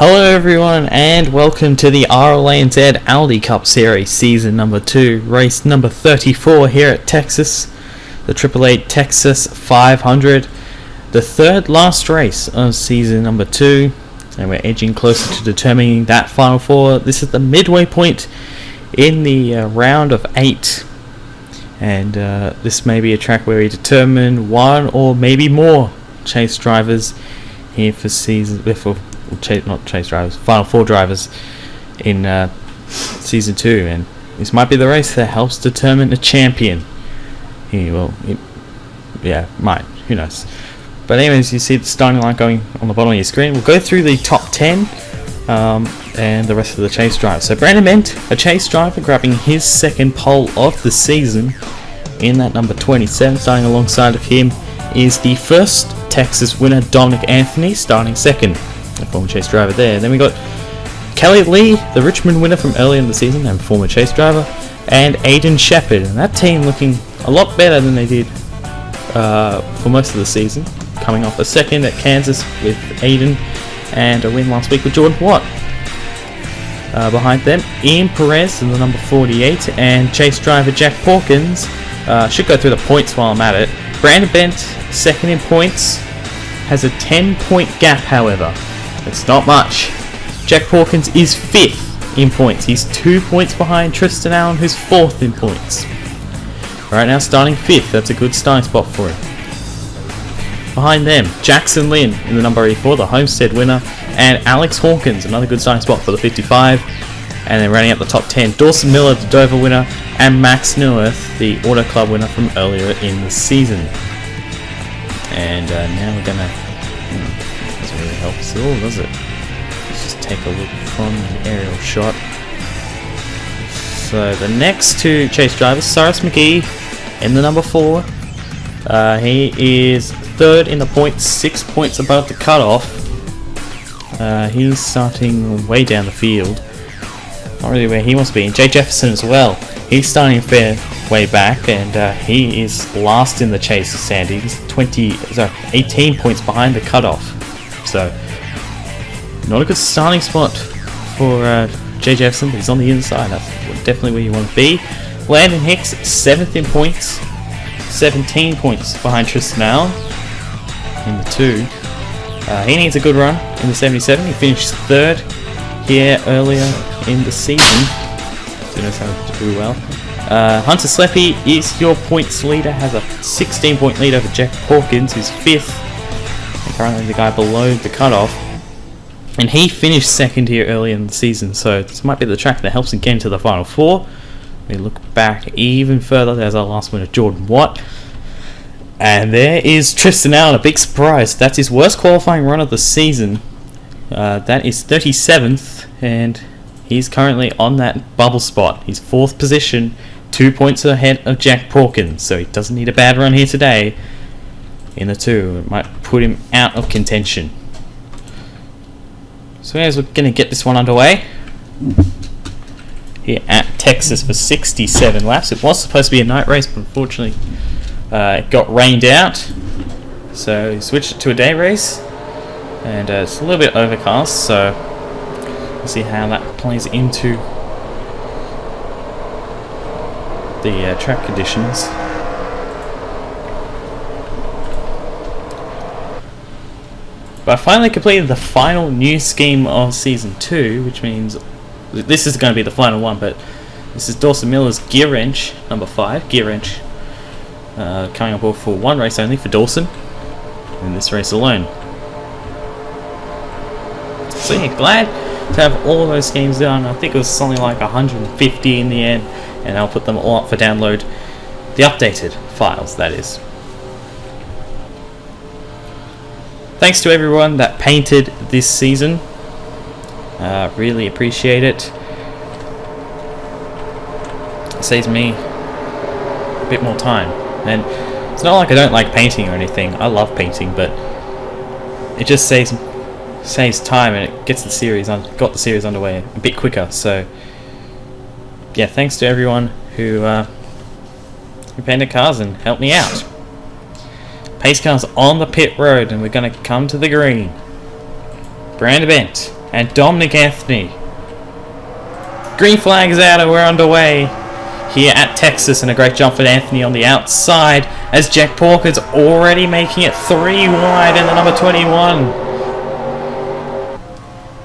Hello everyone and welcome to the RLANZ Aldi Cup Series Season number 2, race number 34 here at Texas, the AAA Texas 500, the third last race of Season number 2, and we're edging closer to determining that Final Four. This is the midway point in the round of 8, and this may be a track where we determine one or maybe more chase drivers here for Final Four drivers in Season 2, and this might be the race that helps determine a champion here. Well, might, who knows. But anyways, you see the starting line going on the bottom of your screen. We'll go through the top 10 and the rest of the chase drivers. So Brandon Bent, a chase driver, grabbing his second pole of the season in that number 27. Starting alongside of him is the first Texas winner, Dominic Anthony, starting second. A former chase driver there. Then we got Kelly Lee, the Richmond winner from earlier in the season and former chase driver, and Aiden Shepard. And that team looking a lot better than they did for most of the season, coming off a second at Kansas with Aiden and a win last week with Jordan Watt. Behind them, Ian Perez in the number 48 and chase driver Jack Porkins. Should go through the points while I'm at it. Brandon Bent, second in points, has a 10-point gap, however. It's not much. Jack Porkins is 5th in points. He's 2 points behind Tristan Allen, who's 4th in points. Right now starting 5th. That's a good starting spot for him. Behind them, Jackson Lynn in the number 84, the Homestead winner, and Alex Hawkins, another good starting spot for the 55. And then running up the top 10, Dawson Miller, the Dover winner, and Max Neuwirth, the Auto Club winner from earlier in the season. And now we're gonna... doesn't really help us at all, does it? Let's just take a look from the aerial shot. So the next two chase drivers, Cyrus McGee in the number 4. He is 3rd in the points, 6 points above the cutoff. He's starting way down the field. Not really where he wants to be. And Jay Jefferson as well. He's starting a fair way back, and he is last in the chase of Sandy. He's 18 points behind the cutoff. So, not a good starting spot for Jay Jefferson, but he's on the inside. That's definitely where you want to be. Landon Hicks, 7th in points, 17 points behind Tristan Allen in the 2. He needs a good run in the 77. He finished 3rd here earlier in the season. He knows how to do well. Hunter Sleppy is your points leader, has a 16-point lead over Jack Porkins, who's 5th, and currently the guy below the cutoff. And he finished 2nd here early in the season, so this might be the track that helps him get into the Final Four. We look back even further. There's our last winner, Jordan Watt. And there is Tristan Allen, a big surprise. That's his worst qualifying run of the season. That is 37th, and he's currently on that bubble spot. He's 4th position, 2 points ahead of Jack Porkins, so he doesn't need a bad run here today in the 2. It might put him out of contention. So as we're going to get this one underway here at Texas for 67 laps. It was supposed to be a night race, but unfortunately it got rained out, so we switched it to a day race, and it's a little bit overcast, so we'll see how that plays into the track conditions. But I finally completed the final new scheme of Season 2, which means this is going to be the final one, but this is Dawson Miller's gear wrench, number 5, gear wrench, coming on board for one race only for Dawson, in this race alone. So yeah, glad to have all of those schemes done. I think it was something like 150 in the end, and I'll put them all up for download, the updated files, that is. Thanks to everyone that painted this season. Really appreciate it. It saves me a bit more time. And it's not like I don't like painting or anything. I love painting, but it just saves time, and it gets the series got the series underway a bit quicker. So yeah, thanks to everyone who painted cars and helped me out. Pace car's on the pit road, and we're going to come to the green. Brandon Bent and Dominic Anthony. Green flag is out and we're underway here at Texas, and a great jump for Anthony on the outside as Jack Porkins already making it 3 wide in the number 21.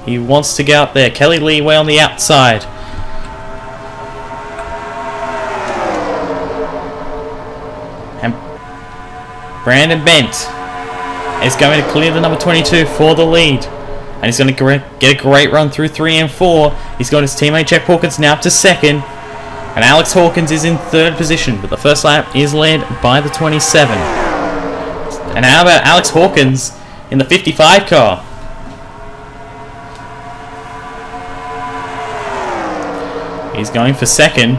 He wants to get up there. Kelly Lee way on the outside. And Brandon Bent is going to clear the number 22 for the lead. And he's going to get a great run through 3 and 4. He's got his teammate Jack Porkins now up to second. And Alex Hawkins is in third position, but the first lap is led by the 27. And how about Alex Hawkins in the 55 car? He's going for second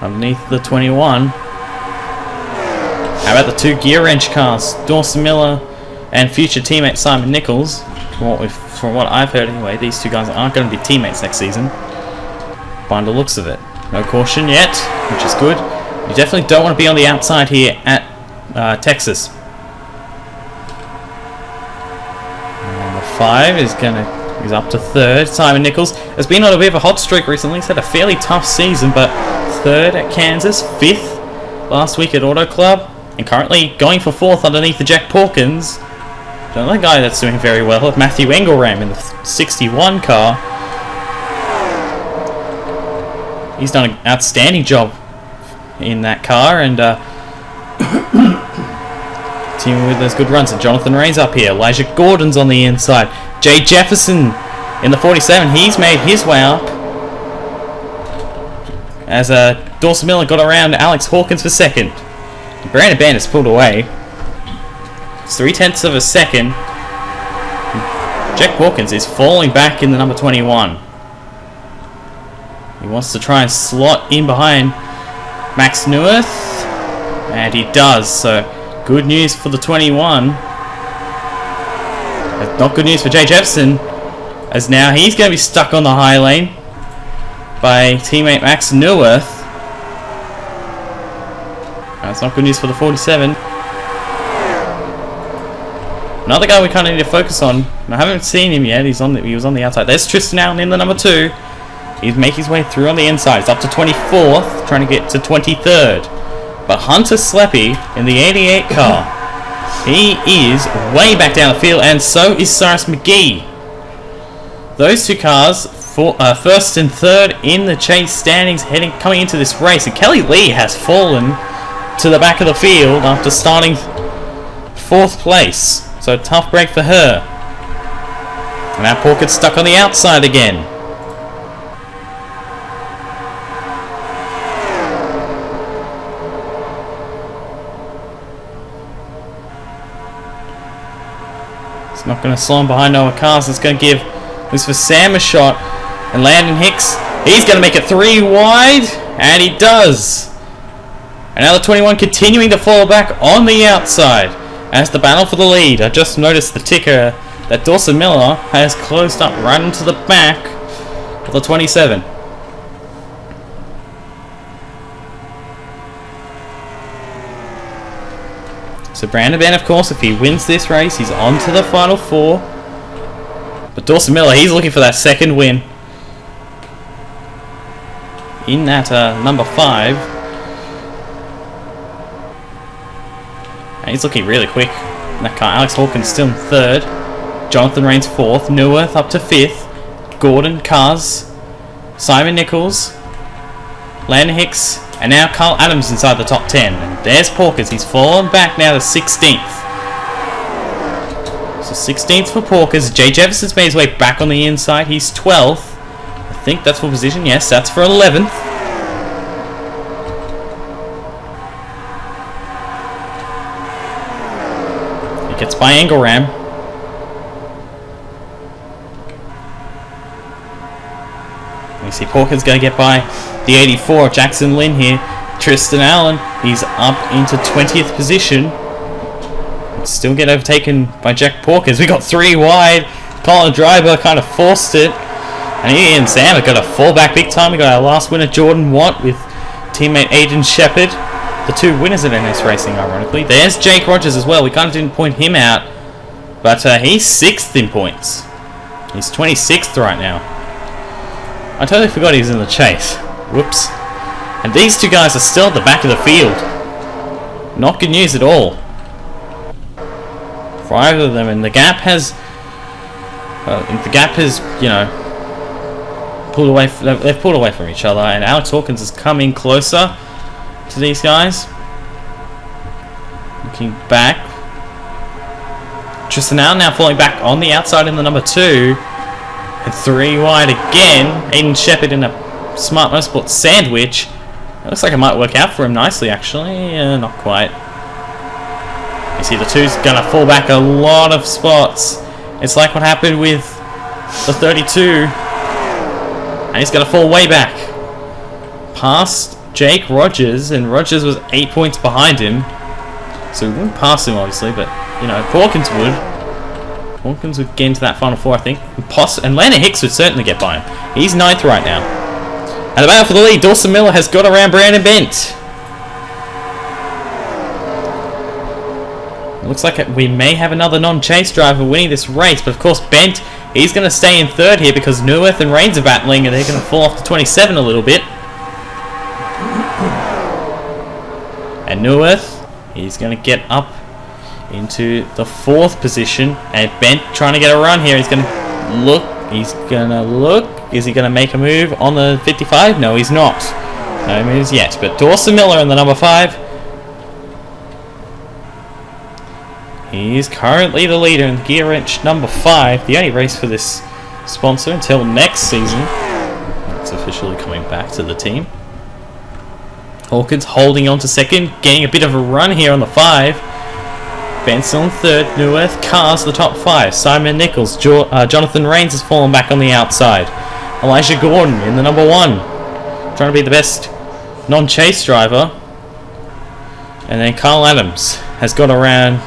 underneath the 21. How about the 2 gear wrench cars? Dawson Miller and future teammate Simon Nichols. From what I've heard anyway, these 2 guys aren't going to be teammates next season, by the looks of it. No caution yet, which is good. You definitely don't want to be on the outside here at Texas. Number 5 is up to third. Simon Nichols has been on a bit of a hot streak recently. He's had a fairly tough season, but third at Kansas, 5th last week at Auto Club, and currently going for 4th underneath the Jack Porkins. Another guy that's doing very well, Matthew Engelram in the 61 car. He's done an outstanding job in that car, and teaming with those good runs. And Jonathan Ray's up here. Elijah Gordon's on the inside. Jay Jefferson in the 47. He's made his way up as Dawson Miller got around Alex Hawkins for second. And Brandon Bandit's pulled away. It's 0.3 of a second. Jack Hawkins is falling back in the number 21. He wants to try and slot in behind Max Neuwirth, and he does. So good news for the 21. Not good news for Jay Jefferson, as now he's going to be stuck on the high lane by teammate Max Neuwirth. That's not good news for the 47. Another guy we kind of need to focus on. I haven't seen him yet. He was on the outside. There's Tristan Allen in the number 2. He's making his way through on the inside. He's up to 24th, trying to get to 23rd. But Hunter Sleppy in the 88 car, he is way back down the field, and so is Cyrus McGee. Those 2 cars, first and third in the chase standings, coming into this race. And Kelly Lee has fallen to the back of the field after starting 4th place. So a tough break for her. And now Porkins stuck on the outside again. Not going to slow him behind Noah Cars. It's going to give Lucifer Sam a shot. And Landon Hicks, he's going to make it 3 wide. And he does. And now the 21 continuing to fall back on the outside as the battle for the lead. I just noticed the ticker that Dawson Miller has closed up right into the back of the 27. So Brandon Ben, of course, if he wins this race, he's on to the final 4. But Dawson Miller, he's looking for that second win in that number 5. And he's looking really quick in that car. Alex Hawkins still in 3rd. Jonathan Rains 4th. Neuwirth up to 5th. Gordon, Cars, Simon Nichols, Landon Hicks, and now Carl Adams inside the top 10. And there's Porkins. He's fallen back now to 16th. So 16th for Porkins. Jay Jefferson's made his way back on the inside. He's 12th. I think that's for position. Yes, that's for 11th. He gets by Engelram. You see Porkins going to get by the 84, Jackson Lynn here. Tristan Allen, he's up into 20th position. Still get overtaken by Jack Porkins. We got 3 wide. Colin Driver kind of forced it. And he and Sam have got to fall back big time. We got our last winner, Jordan Watt, with teammate Aiden Shepard. The 2 winners at NS Racing, ironically. There's Jake Rogers as well. We kind of didn't point him out. But he's 6th in points. He's 26th right now. I totally forgot he's in the chase. Whoops. And these two guys are still at the back of the field. Not good news at all. For either of them, and the gap has, you know, pulled away. They've pulled away from each other, and Alex Hawkins is coming closer to these guys. Looking back. Tristan Allen now falling back on the outside in the number 2. And 3 wide again. Aiden Shepherd in a smart motorsport sandwich. It looks like it might work out for him nicely, actually. Not quite. You see the 2's going to fall back a lot of spots. It's like what happened with the 32. And he's going to fall way back. Past Jake Rogers. And Rogers was 8 points behind him. So we wouldn't pass him, obviously, but, you know, Hawkins would. Hawkins would get into that final 4, I think. And Landon Hicks would certainly get by him. He's 9th right now. And the battle for the lead, Dawson Miller has got around Brandon Bent. It looks like we may have another non-chase driver winning this race, but of course Bent, he's going to stay in 3rd here because Neuwirth and Reigns are battling, and they're going to fall off to 27 a little bit. And Neuwirth, he's going to get up into the 4th position, and Bent trying to get a run here. He's going to look. Is he going to make a move on the 55? No, he's not. No moves yet. But Dawson Miller in the number 5. He's currently the leader in Gear Wrench number 5. The only race for this sponsor until next season. It's officially coming back to the team. Hawkins holding on to 2nd, getting a bit of a run here on the 5. Benson on 3rd, Neuwirth, Cars the top 5. Simon Nichols, Jonathan Rains has fallen back on the outside. Elijah Gordon in the number 1, trying to be the best non-chase driver. And then Carl Adams has got around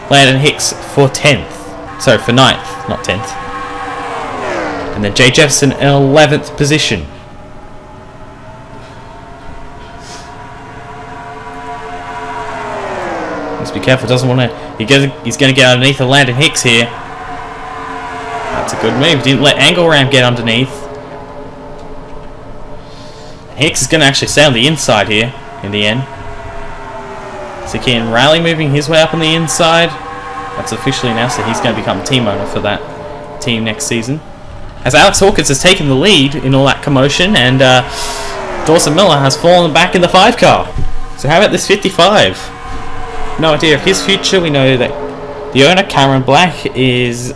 Landon Hicks for 10th. Sorry, for 9th, not 10th. And then Jay Jefferson in 11th position. Be careful, doesn't want to. He's going to get underneath the Landon Hicks here. That's a good move. Didn't let Angle Ram get underneath. Hicks is going to actually stay on the inside here in the end. Zakian Rally moving his way up on the inside. That's officially announced that he's going to become team owner for that team next season. As Alex Hawkins has taken the lead in all that commotion, and Dawson Miller has fallen back in the 5 car. So how about this 55? No idea of his future. We know that the owner, Cameron Black, is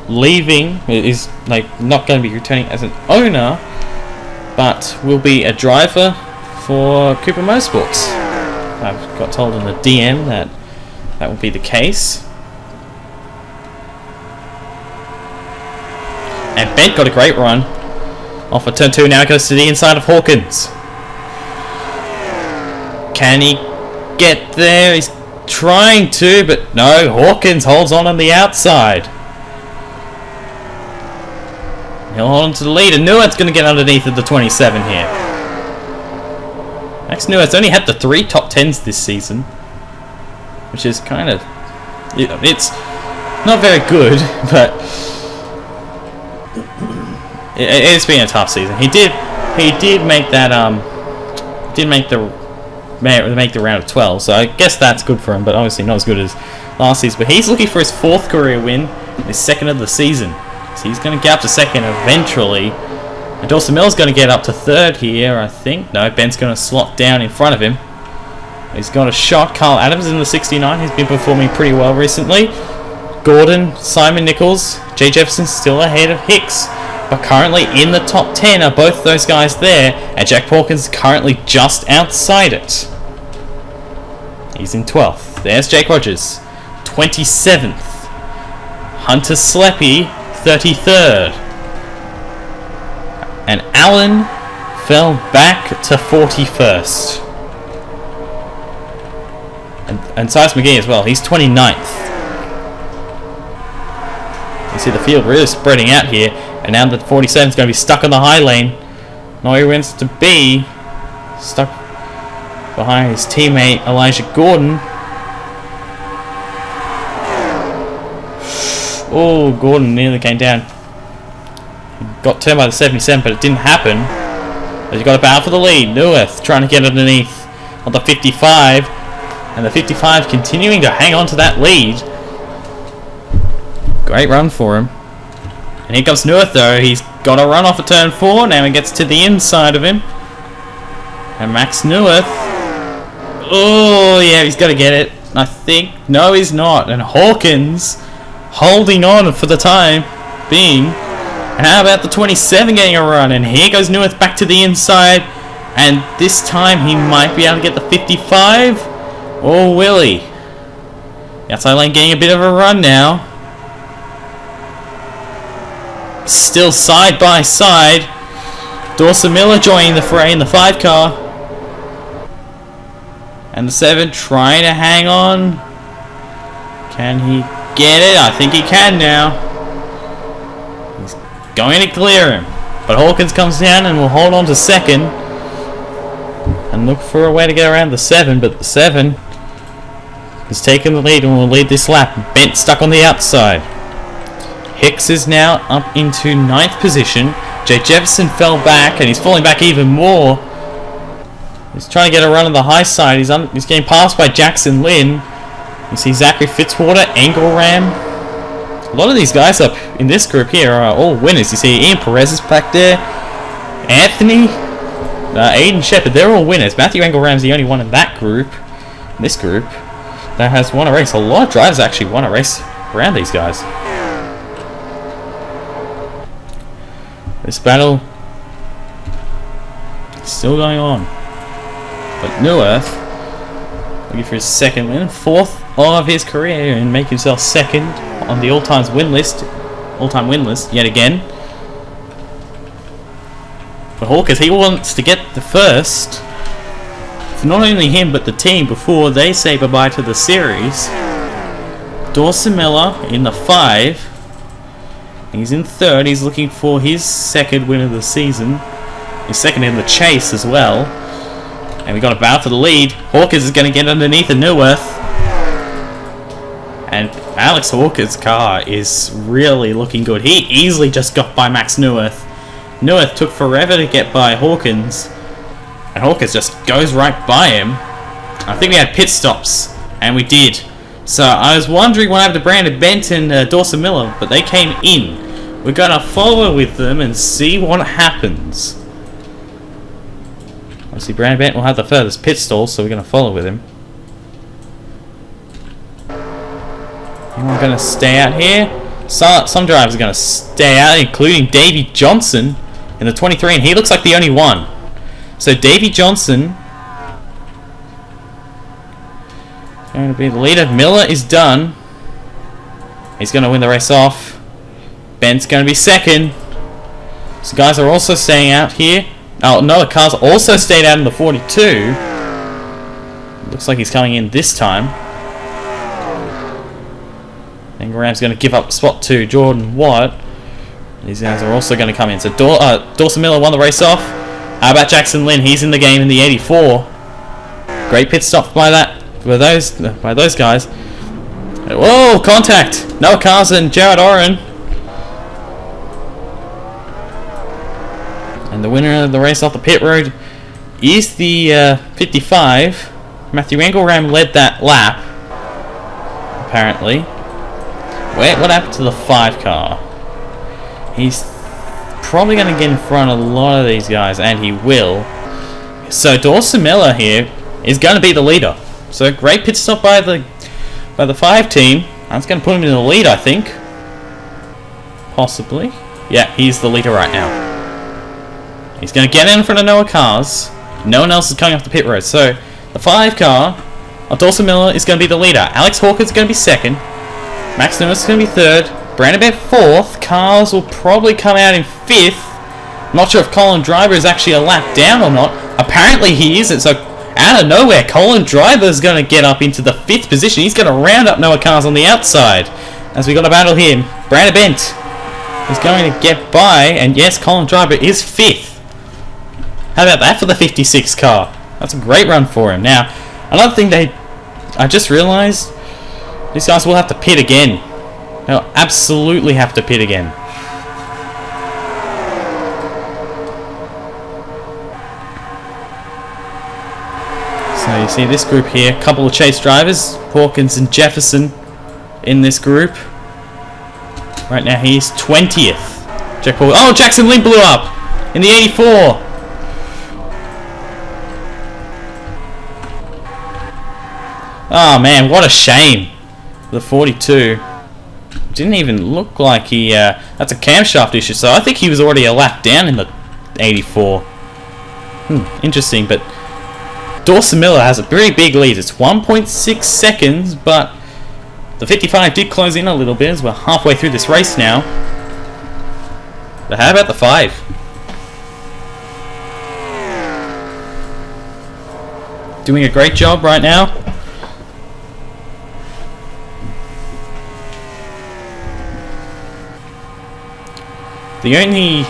leaving, is like not going to be returning as an owner, but will be a driver for Cooper Motorsports. I've got told in the DM that will be the case. And Bent got a great run off of turn 2, now goes to the inside of Hawkins. Can he get there? He's trying to, but no, Hawkins holds on the outside. He'll hold on to the lead, and Neuwirth's going to get underneath of the 27 here. Max Neuwirth's only had the 3 top 10s this season, which is kind of, it's not very good, but it's been a tough season. He did make that make the round of 12, so I guess that's good for him, but obviously not as good as last season. But he's looking for his 4th career win, his 2nd of the season, so he's going to get up to 2nd eventually. And Dawson Miller's going to get up to 3rd here, I think. No, Ben's going to slot down in front of him. He's got a shot. Carl Adams in the 69. He's been performing pretty well recently. Gordon, Simon Nichols, Jay Jefferson still ahead of Hicks. But currently in the top 10 are both those guys there, and Jack Hawkins currently just outside it. He's in 12th. There's Jake Rogers, 27th. Hunter Sleppy, 33rd. And Allen fell back to 41st. And Silas McGee as well, he's 29th. You see the field really spreading out here. And now the 47 is going to be stuck on the high lane. Nowhere he wants to be. Stuck behind his teammate Elijah Gordon. Oh, Gordon nearly came down. Got turned by the 77, but it didn't happen. But he's got a battle for the lead. Neuwirth trying to get underneath on the 55. And the 55 continuing to hang on to that lead. Great run for him. And here comes Neuwirth though. He's got a run off of turn 4. Now he gets to the inside of him. And Max Neuwirth. Oh, yeah, he's got to get it. I think. No, he's not. And Hawkins holding on for the time being. And how about the 27 getting a run? And here goes Neuwirth back to the inside. And this time he might be able to get the 55. Or will he? Outside lane getting a bit of a run now. Still side by side. Dawson Miller joining the fray in the 5 car. And the 7 trying to hang on. Can he get it? I think he can now. He's going to clear him. But Hawkins comes down and will hold on to second. And look for a way to get around the 7. But the 7 has taken the lead and will lead this lap. Bent stuck on the outside. Hicks is now up into 9th position. Jay Jefferson fell back and he's falling back even more. He's trying to get a run on the high side. He's getting passed by Jackson Lynn. You see Zachary Fitzwater, Engelram. A lot of these guys up in this group here are all winners. You see Ian Perez is back there. Anthony, Aiden Shepard, they're all winners. Matthew Engelram's the only one in that group, in this group, that has won a race. A lot of drivers actually won a race around these guys. This battle is still going on. But Neuwirth looking for his 2nd win, 4th of his career, and make himself 2nd on the all-time win list yet again. For Hawkins, he wants to get the first for not only him but the team before they say bye-bye to the series. Dawson Miller in the 5. He's in 3rd. He's looking for his 2nd win of the season. His 2nd in the chase as well. And we got a battle for the lead. Hawkins is going to get underneath of Neuwirth. And Alex Hawkins' car is really looking good. He easily just got by Max Neuwirth. Neuwirth took forever to get by Hawkins. And Hawkins just goes right by him. I think we had pit stops. And we did. So I was wondering what happened to Brandon Bent and Dawson Miller. But they came in. We're going to follow with them and see what happens. Obviously, Brandon Bent will have the furthest pit stall, so we're going to follow with him. We're going to stay out here. Some drivers are going to stay out, including Davey Johnson in the 23, and he looks like the only one. So Davey Johnson is going to be the leader. Miller is done. He's going to win the race off. Bent's going to be 2nd. So guys are also staying out here. Oh, no, cars also stayed out in the 42. Looks like he's coming in this time. And Graham's going to give up spot to Jordan Watt. These guys are also going to come in. So Dawson Miller won the race off. How about Jackson Lynn? He's in the game in the 84. Great pit stop by those guys. Whoa, contact! Noah Cars and Jared Oren. And the winner of the race off the pit road is the 55. Matthew Engelram led that lap, apparently. Wait, what happened to the 5 car? He's probably going to get in front of a lot of these guys, and he will. So Dawson Miller here is going to be the leader. So great pit stop by the 5 team. That's going to put him in the lead, I think. Possibly. Yeah, he's the leader right now. He's going to get in front of Noah Cars. No one else is coming off the pit road. So the 5 car of Dawson Miller is going to be the leader. Alex Hawkins is going to be 2nd. Max Neuwirth is going to be 3rd. Brandon Bent 4th. Cars will probably come out in 5th. Not sure if Colin Driver is actually a lap down or not. Apparently he isn't. So out of nowhere, Colin Driver is going to get up into the 5th position. He's going to round up Noah Cars on the outside. As we got a battle here, Brandon Bent is going to get by. And yes, Colin Driver is 5th. How about that for the 56 car? That's a great run for him. Now, another thing I just realised, these guys will have to pit again. They'll absolutely have to pit again. So you see this group here, a couple of chase drivers, Hawkins and Jefferson in this group. Right now he's 20th. Oh, Jackson Link blew up in the 84. Oh man, what a shame. The 42 didn't even look like he. That's a camshaft issue, so I think he was already a lap down in the 84. Interesting, but Dawson Miller has a very big lead. It's 1.6 seconds, but the 55 did close in a little bit as we're halfway through this race now. But how about the 5? Doing a great job right now. The only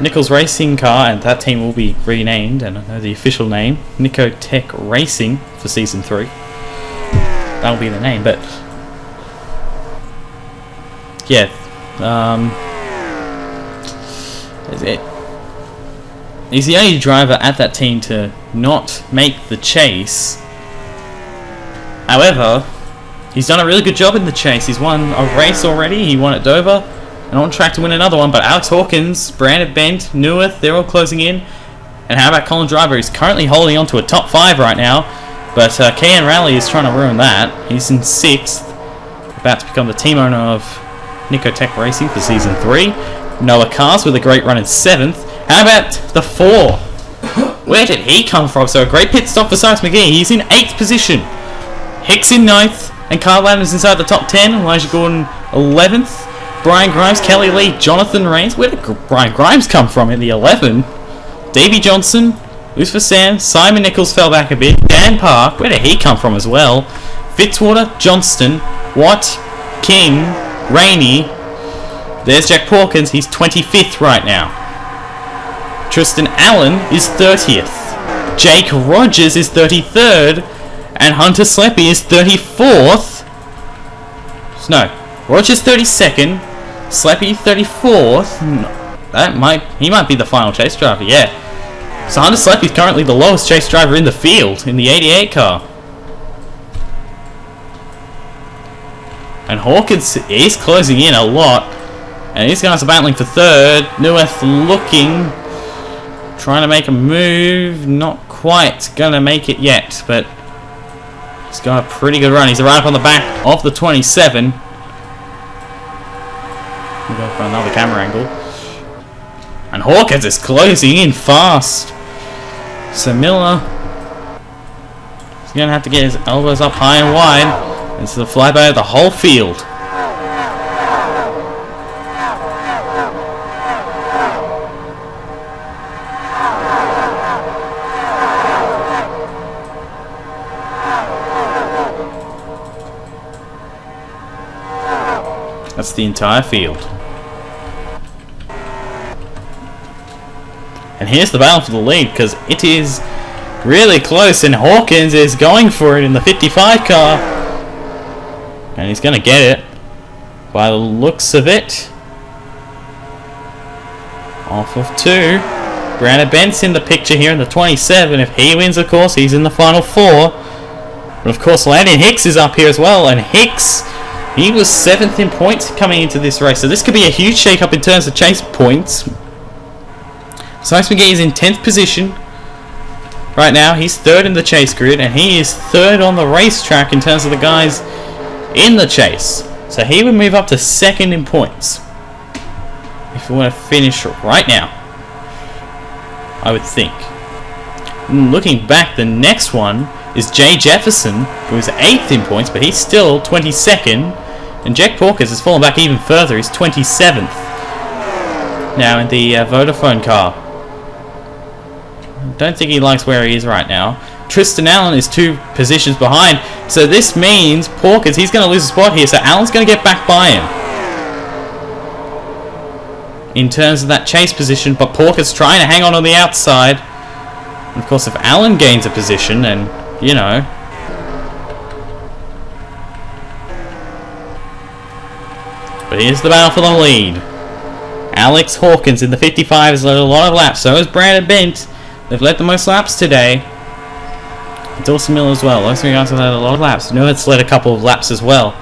Nichols Racing car, and that team will be renamed, and I know the official name, Nicotech Racing for Season 3. That'll be the name, but yeah, he's the only driver at that team to not make the chase. However, he's done a really good job in the chase. He's won a race already. He won at Dover and on track to win another one. But Alex Hawkins, Brandon Bent, Newith, they're all closing in. And how about Colin Driver? He's currently holding on to a top 5 right now. But KN Rally is trying to ruin that. He's in 6th. About to become the team owner of Nicotech Racing for Season 3. Noah Cars with a great run in 7th. How about the 4? Where did he come from? So a great pit stop for Cyrus McGee. He's in 8th position. Hicks in 9th. And Carl Adams inside the top 10. Elijah Gordon 11th. Brian Grimes, Kelly Lee, Jonathan Rains. Where did Brian Grimes come from in the 11? Davey Johnson, Lucifer Sam, Simon Nichols fell back a bit. Dan Park, where did he come from as well? Fitzwater, Johnston, Watt, King, Rainey. There's Jack Pawkins, he's 25th right now. Tristan Allen is 30th. Jake Rogers is 33rd. And Hunter Sleppy is 34th. No, Rogers 32nd. Sleppy 34th. He might be the final chase driver, yeah. So Hunter Sleppy is currently the lowest chase driver in the field in the 88 car. And Hawkins is closing in a lot. And these guys are battling for 3rd. Neweth looking, trying to make a move. Not quite gonna make it yet, but he's got a pretty good run. He's right up on the back of the 27. We'll go for another camera angle. And Hawkins is closing in fast. So Miller is going to have to get his elbows up high and wide. It's the flyby of the whole field. That's the entire field. And here's the battle for the lead, because it is really close, and Hawkins is going for it in the 55 car. And he's going to get it, by the looks of it. Off of 2. Brandon Bent's in the picture here in the 27. If he wins, of course, he's in the final 4. But of course, Landon Hicks is up here as well, and Hicks, he was 7th in points coming into this race. So this could be a huge shake-up in terms of chase points. Cyrus McGee is in 10th position. Right now, he's 3rd in the chase grid, and he is 3rd on the racetrack in terms of the guys in the chase. So he would move up to 2nd in points if we want to finish right now, I would think. Looking back, the next one is Jay Jefferson, who is 8th in points, but he's still 22nd. And Jack Pawkins has fallen back even further. He's 27th now in the Vodafone car. Don't think he likes where he is right now. Tristan Allen is 2 positions behind. So this means Pawkins, he's going to lose a spot here. So Allen's going to get back by him in terms of that chase position. But Pawkins trying to hang on the outside. And of course, if Allen gains a position, then, you know. But here's the battle for the lead. Alex Hawkins in the 55 has led a lot of laps. So has Brandon Bent. They've led the most laps today. Dawson Miller as well. Those three guys have had a lot of laps. Neuwirth's led a couple of laps as well.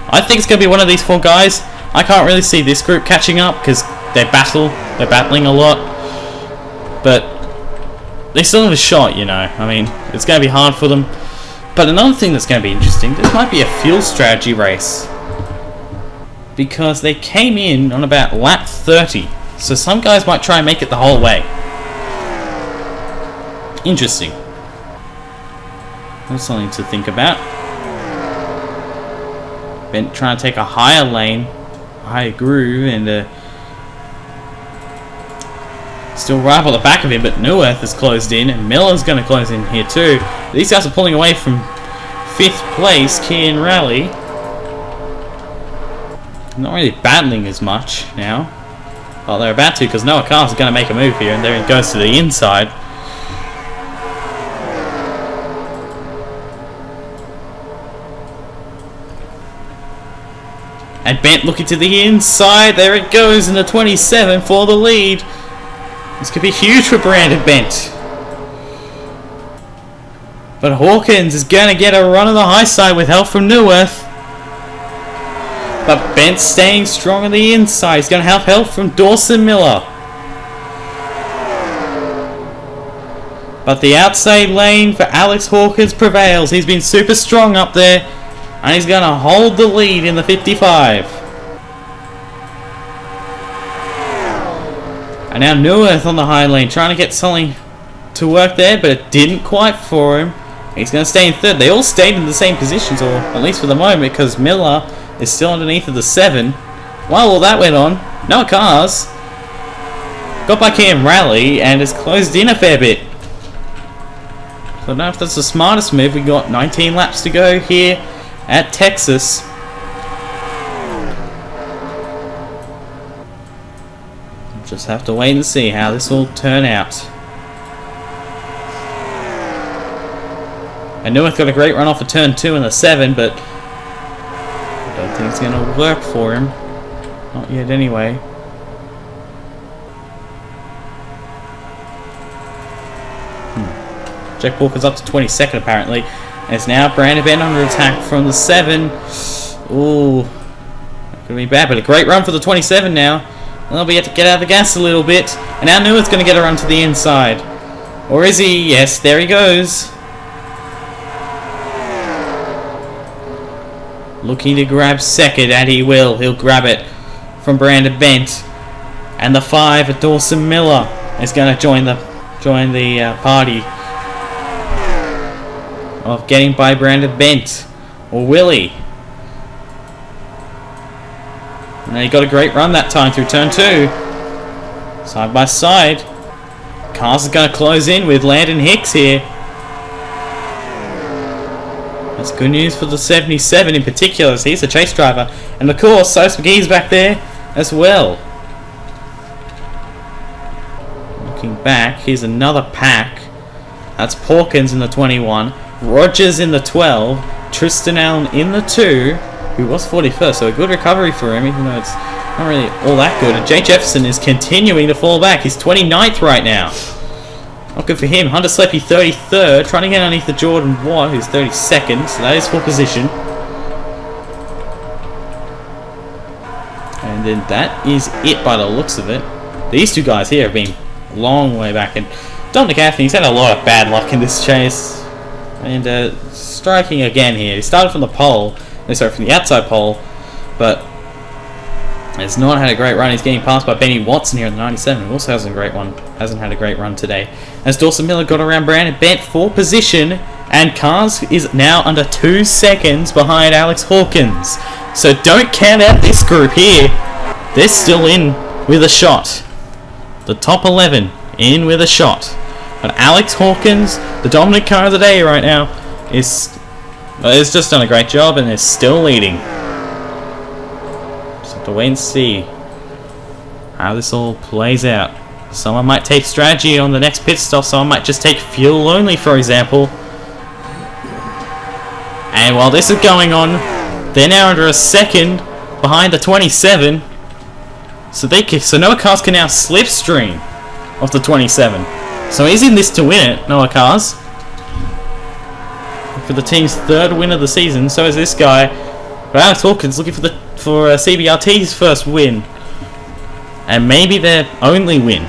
I think it's going to be one of these four guys. I can't really see this group catching up because they're battling a lot. But they still have a shot, you know. I mean, it's going to be hard for them. But another thing that's going to be interesting, this might be a fuel strategy race. Because they came in on about lap 30. So some guys might try and make it the whole way. Interesting. That's something to think about. Bent trying to take a higher lane, higher groove, and still right on the back of him, but Neuwirth is closed in, and Miller's going to close in here too. These guys are pulling away from 5th place, Kian Rally. Not really battling as much now. Well, they're about to, because Noah Carr's going to make a move here, and there he goes to the inside. And Bent looking to the inside. There it goes in the 27 for the lead. This could be huge for Brandon Bent. But Hawkins is going to get a run on the high side with help from Neuwirth. But Bent staying strong on the inside. He's going to have help from Dawson Miller. But the outside lane for Alex Hawkins prevails. He's been super strong up there. And he's going to hold the lead in the 55. And now Neuwirth on the high lane, trying to get something to work there, but it didn't quite for him. He's going to stay in 3rd. They all stayed in the same positions, or at least for the moment, because Miller is still underneath of the 7. While all that went on, Noah Cars got back here in rally and has closed in a fair bit. So I don't know if that's the smartest move. We've got 19 laps to go here at Texas. Just have to wait and see how this will turn out. And Neuwirth got a great run off of turn 2 in the 7, but I don't think it's going to work for him. Not yet anyway. Jack Walker's up to 22nd apparently. And it's now Brandon Bent under attack from the 7. Ooh. Not going to be bad, but a great run for the 27 now. They'll be able to get out of the gas a little bit. And now Neuwirth's going to get a run to the inside. Or is he? Yes, there he goes. Looking to grab 2nd, and he will. He'll grab it from Brandon Bent. And the 5 at Dawson Miller is going to join the party of getting by Brandon Bent. Or will he? And he got a great run that time through turn 2. Side by side. Cars is going to close in with Landon Hicks here. That's good news for the 77 in particular, as he's the chase driver. And of course, Sos McGee's back there as well. Looking back, here's another pack. That's Porkins in the 21. Rogers in the 12. Tristan Allen in the 2. Who was 41st, so a good recovery for him, even though it's not really all that good. And Jay Jefferson is continuing to fall back. He's 29th right now. Not good for him. Hunter Sleppy 33rd, trying to get underneath the Jordan Watt, who's 32nd, so that is full position. And then that is it by the looks of it. These two guys here have been a long way back, and Dominic Anthony's had a lot of bad luck in this chase. And striking again here. He started from the pole. Sorry, from the outside pole, but has not had a great run. He's getting passed by Benny Watson here in the 97, who also hasn't had a great run today. As Dawson Miller got around Brandon Bent for position, and Cars is now under 2 seconds behind Alex Hawkins. So don't count out this group here. They're still in with a shot. The top 11 in with a shot. But Alex Hawkins, the dominant car of the day right now, has just done a great job and is still leading. Just have to wait and see how this all plays out. Someone might take strategy on the next pit stop, someone might just take fuel only, for example. And while this is going on, they're now under a second behind the 27. So Noah Cars can now slipstream off the 27. So he's in this to win it, Noah Cars. for the team's 3rd win of the season. So is this guy. But Alex Hawkins looking for CBRT's first win. And maybe their only win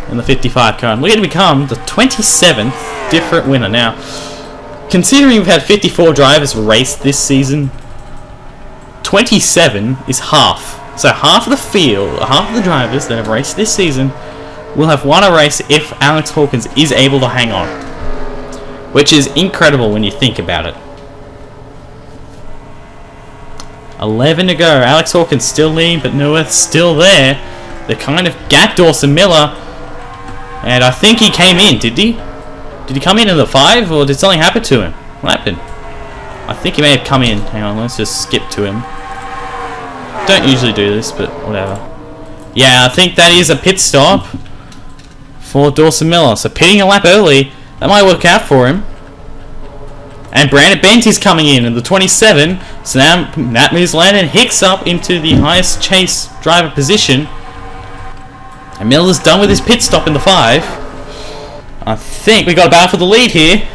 in the 55 car. And we're going to become the 27th different winner. Now, considering we've had 54 drivers race this season, 27 is half. So half of the field, half of the drivers that have raced this season will have won a race if Alex Hawkins is able to hang on. Which is incredible when you think about it. 11 to go. Alex Hawkins still leading, but Neuwirth's still there. They kind of gapped Dawson Miller. And I think he came in, did he? Did he come in the 5, or did something happen to him? What happened? I think he may have come in. Hang on, let's just skip to him. Don't usually do this, but whatever. Yeah, I think that is a pit stop for Dawson Miller. So pitting a lap early, that might work out for him. And Brandon Bent is coming in the 27. So now that moves Landon Hicks up into the highest chase driver position. And Miller's done with his pit stop in the 5. I think we got a battle for the lead here.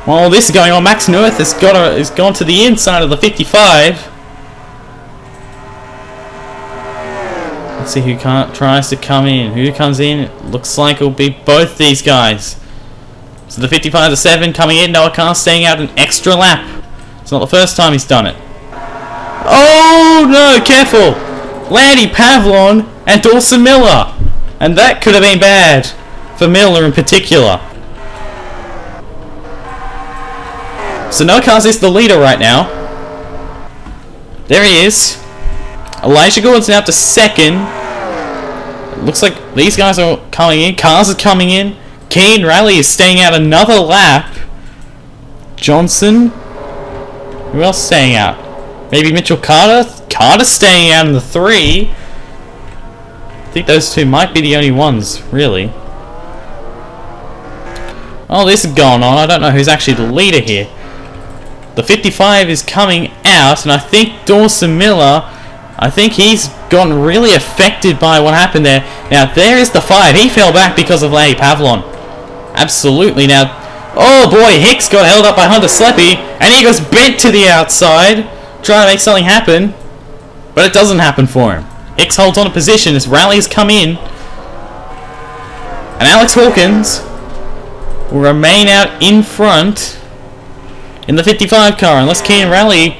While this is going on, Max Neuwirth has gone to the inside of the 55. Let's see who tries to come in. Who comes in? It looks like it'll be both these guys. So the 55 to 7 coming in. Noah Carr staying out an extra lap. It's not the first time he's done it. Oh no! Careful! Lanny Pavlon and Dawson Miller, and that could have been bad for Miller in particular. So Noah Carr is the leader right now. There he is. Elijah Gordon's now up to 2nd. It looks like these guys are coming in. Cars are coming in. Keen Raleigh is staying out another lap. Johnson. Who else staying out? Maybe Mitchell Carter. Carter staying out in the 3. I think those two might be the only ones, really. Oh, this is going on. I don't know who's actually the leader here. The 55 is coming out, and I think Dawson Miller, I think he's gotten really affected by what happened there. Now, there is the 5. He fell back because of Lanny Pavlon. Absolutely. Now, oh boy, Hicks got held up by Hunter Sleppy, and he goes bent to the outside, trying to make something happen, but it doesn't happen for him. Hicks holds on a position as Rally's come in, and Alex Hawkins will remain out in front in the 55 car unless Keenan Raleigh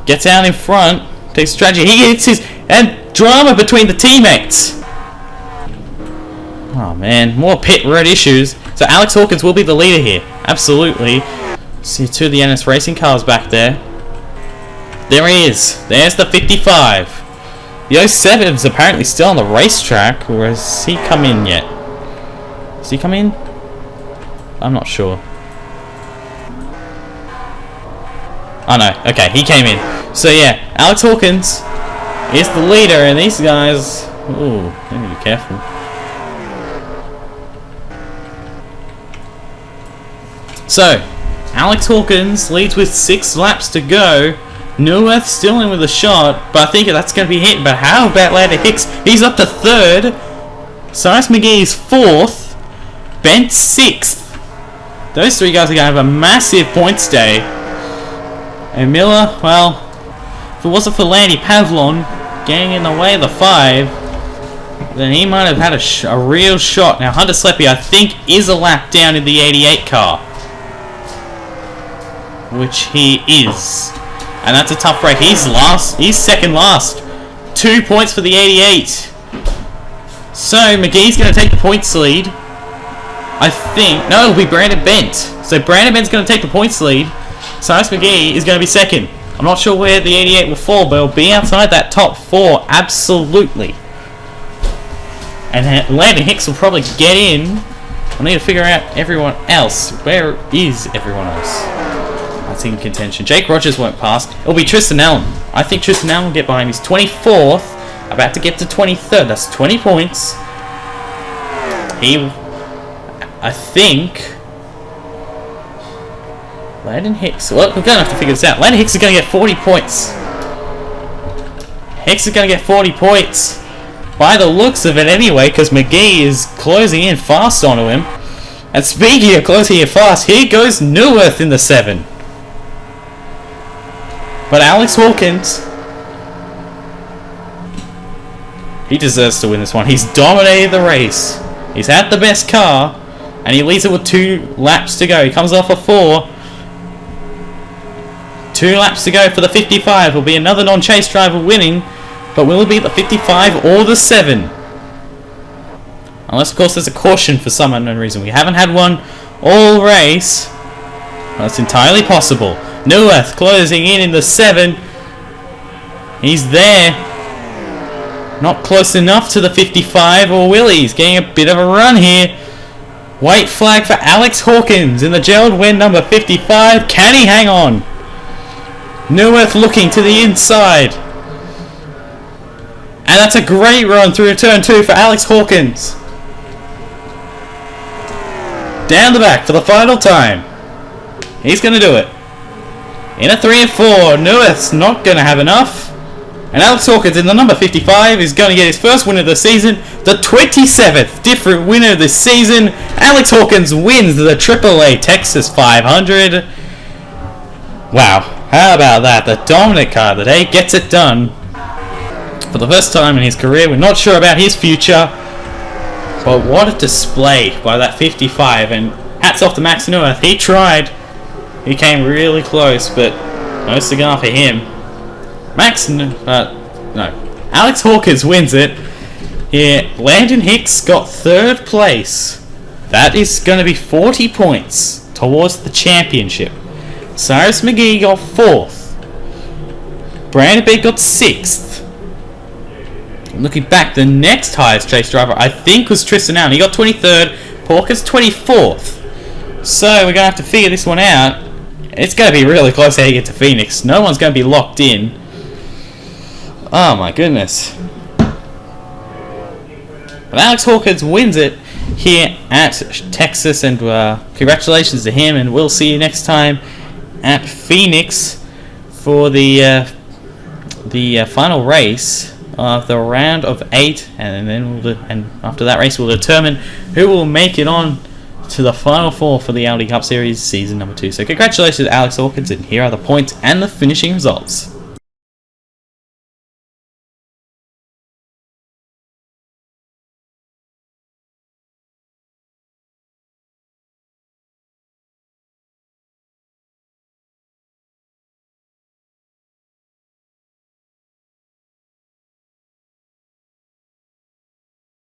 gets out in front, takes a strategy. He hits his, and drama between the teammates. Oh man, more pit road issues. So Alex Hawkins will be the leader here, absolutely. See two of the NS Racing cars back there. There he is. There's the 55. The 07 is apparently still on the racetrack, or has he come in yet? Has he come in? I'm not sure. Oh no, okay, he came in. So yeah, Alex Hawkins is the leader, and these guys... Ooh, they need to be careful. So, Alex Hawkins leads with 6 laps to go. Neuwirth still in with a shot, but I think that's going to be hit. But how about Landon Hicks? He's up to 3rd. Cyrus McGee is 4th. Bent 6th. Those 3 guys are going to have a massive points day. And Miller, well, if it wasn't for Lanny Pavlon getting in the way of the 5, then he might have had a real shot. Now, Hunter Sleppy, I think, is a lap down in the 88 car. Which he is. And that's a tough break. He's last. He's second last. 2 points for the 88. So, McGee's going to take the points lead. I think. No, it'll be Brandon Bent. So, Brandon Bent's going to take the points lead. Cyrus McGee is going to be second. I'm not sure where the 88 will fall, but it'll be outside that top 4. Absolutely. And Landon Hicks will probably get in. I need to figure out everyone else. Where is everyone else? That's in contention. Jake Rogers won't pass. It'll be Tristan Allen. I think Tristan Allen will get behind. He's 24th. About to get to 23rd. That's 20 points. I think... Landon Hicks. Well, we're going to have to figure this out. Landon Hicks is going to get 40 points. Hicks is going to get 40 points. By the looks of it anyway, because McGee is closing in fast onto him. And speaking of closing it fast, here goes Neuwirth in the 7. But Alex Hawkins, he deserves to win this one. He's dominated the race. He's had the best car, and he leads it with 2 laps to go. He comes off a 4. 2 laps to go for the 55. Will be another non-chase driver winning, but will it be the 55 or the 7? Unless, of course, there's a caution for some unknown reason. We haven't had one all race. That's entirely possible. Neuwirth closing in the 7. He's there. Not close enough to the 55, or will he? He's getting a bit of a run here. White flag for Alex Hawkins in the Gerald Wynn number 55. Can he hang on? Neuwirth looking to the inside. And that's a great run through turn 2 for Alex Hawkins. Down the back for the final time. He's going to do it. In a 3 and 4, Neuwirth's not going to have enough. And Alex Hawkins in the number 55 is going to get his first win of the season. The 27th different winner of this season. Alex Hawkins wins the AAA Texas 500. Wow, how about that? The dominant car of the day gets it done. For the first time in his career, we're not sure about his future. But what a display by that 55. And hats off to Max Neuwirth. He tried. He came really close, but no cigar for him. Alex Hawkins wins it. Here, Landon Hicks got 3rd place. That is going to be 40 points towards the championship. Cyrus McGee got 4th. Brandon Beck got 6th. Looking back, the next highest chase driver I think was Tristan Allen. He got 23rd. Porker's 24th. So we're going to have to figure this one out. It's going to be really close how you get to Phoenix. No one's going to be locked in. Oh my goodness. But Alex Hawkins wins it here at Texas, and congratulations to him, and we'll see you next time at Phoenix for the final race of the round of 8, and then after that race we'll determine who will make it on to the final 4 for the Aldi Cup Series season number 2. So congratulations to Alex Hawkins, and here are the points and the finishing results.